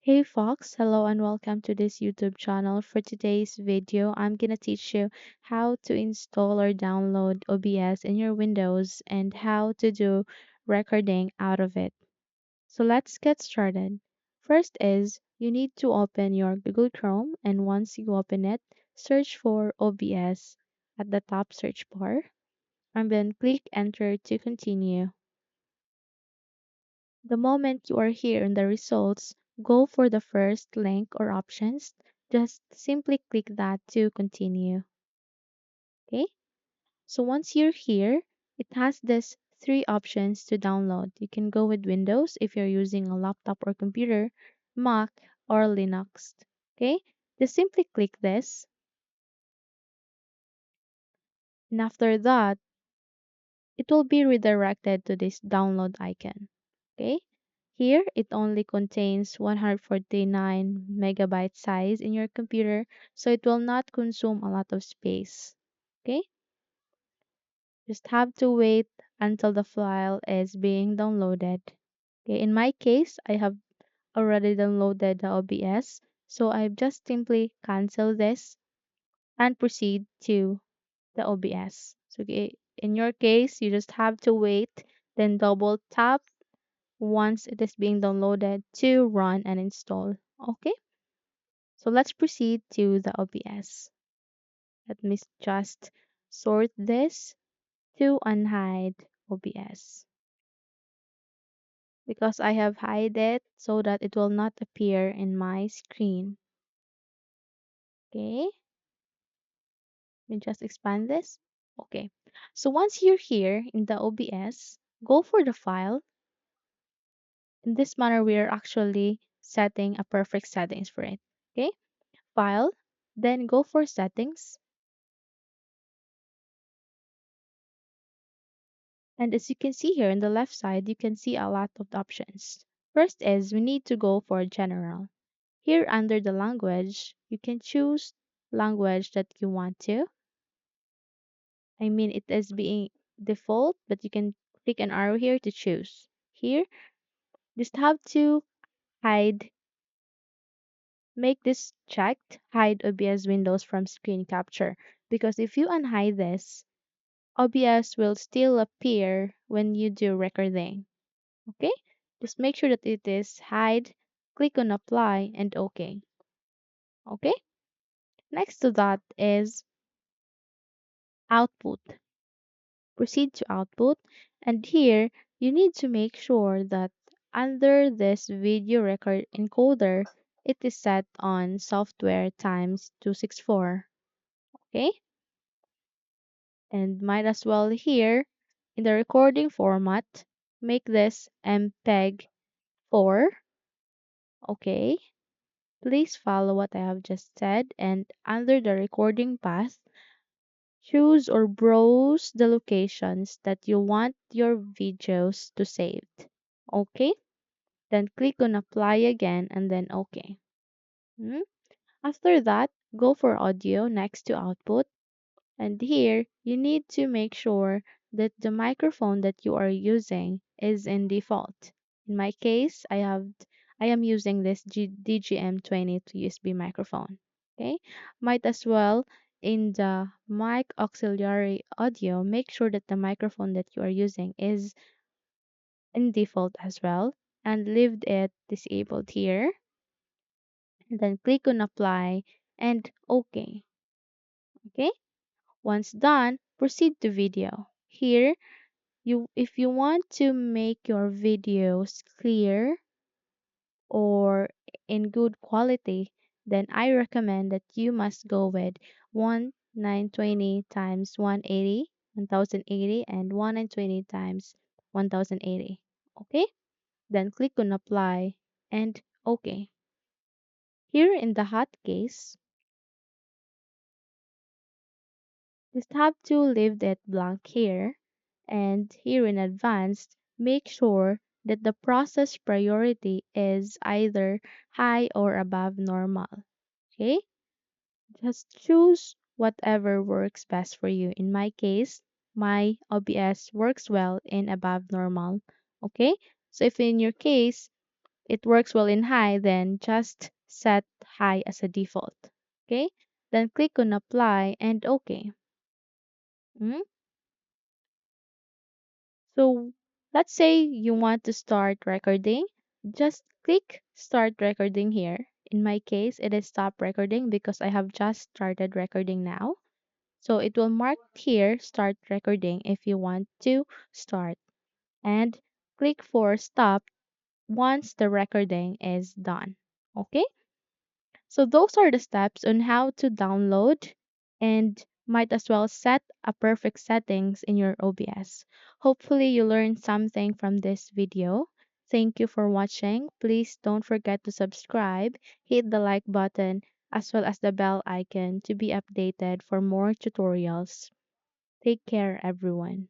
Hey Fox, hello and welcome to this YouTube channel. For today's video, I'm gonna teach you how to install or download OBS in your Windows and how to do recording out of it. So let's get started. First is you need to open your Google Chrome, and once you open it, search for OBS at the top search bar and then click enter to continue. The moment you are here in the results, go for the first link or options. Just simply click that to continue. Okay? So once you're here, it has this three options to download. You can go with Windows if you're using a laptop or computer, Mac, or Linux. Okay? Just simply click this. And after that, it will be redirected to this download icon. Okay? Here, it only contains 149 megabyte size in your computer, so it will not consume a lot of space. Okay? Just have to wait until the file is being downloaded. Okay, in my case, I have already downloaded the OBS, so I just simply cancel this and proceed to the OBS. So in your case, you just have to wait, then double tap once it is being downloaded to run and install. Okay, so let's proceed to the OBS. Let me just sort this to unhide OBS because I have hide it so that it will not appear in my screen. Okay, let me just expand this. Okay, so once you're here in the OBS, go for the file. In this manner, we are actually setting a perfect settings for it. Okay, file, then go for settings. And as you can see here on the left side, you can see a lot of options. First is we need to go for general. Here under the language, you can choose language that you want to. I mean, it is being default, but you can click an arrow here to choose. Here, just have to hide, make this checked, hide OBS windows from screen capture. Because if you unhide this, OBS will still appear when you do recording. Okay? Just make sure that it is hide, click on apply and okay. Okay? Next to that is output. Proceed to output, and here you need to make sure that under this video record encoder it is set on software times 264. Okay? And might as well here in the recording format make this MPEG 4. Okay? Please follow what I have just said, and under the recording path, choose or browse the locations that you want your videos to save. Okay? Then click on apply again and then okay. Hmm? After that, go for audio next to output. And here, you need to make sure that the microphone that you are using is in default. In my case, I am using this DGM-20 USB microphone. Okay? Might as well in the mic auxiliary audio, make sure that the microphone that you are using is in default as well and leave it disabled here. And then click on apply and okay. Okay? Once done, proceed to video. Here, if you want to make your videos clear or in good quality, then I recommend that you must go with 1920 times 180, 1080 and 1920 times 1080. Okay? Then click on apply and okay. Here in the hot case, just have to leave that blank here, and here in advanced, make sure that the process priority is either high or above normal. Okay? Just choose whatever works best for you. In my case, my OBS works well in above normal. Okay? So if in your case it works well in high, then just set high as a default. Okay? Then click on apply and OK. Mm? So let's say you want to start recording. Just click start recording here. In my case, it is stop recording because I have just started recording now. So it will mark here start recording if you want to start. And click for stop once the recording is done. Okay? So those are the steps on how to download and might as well set a perfect settings in your OBS. Hopefully you learned something from this video. Thank you for watching. Please don't forget to subscribe, hit the like button, as well as the bell icon to be updated for more tutorials. Take care, everyone.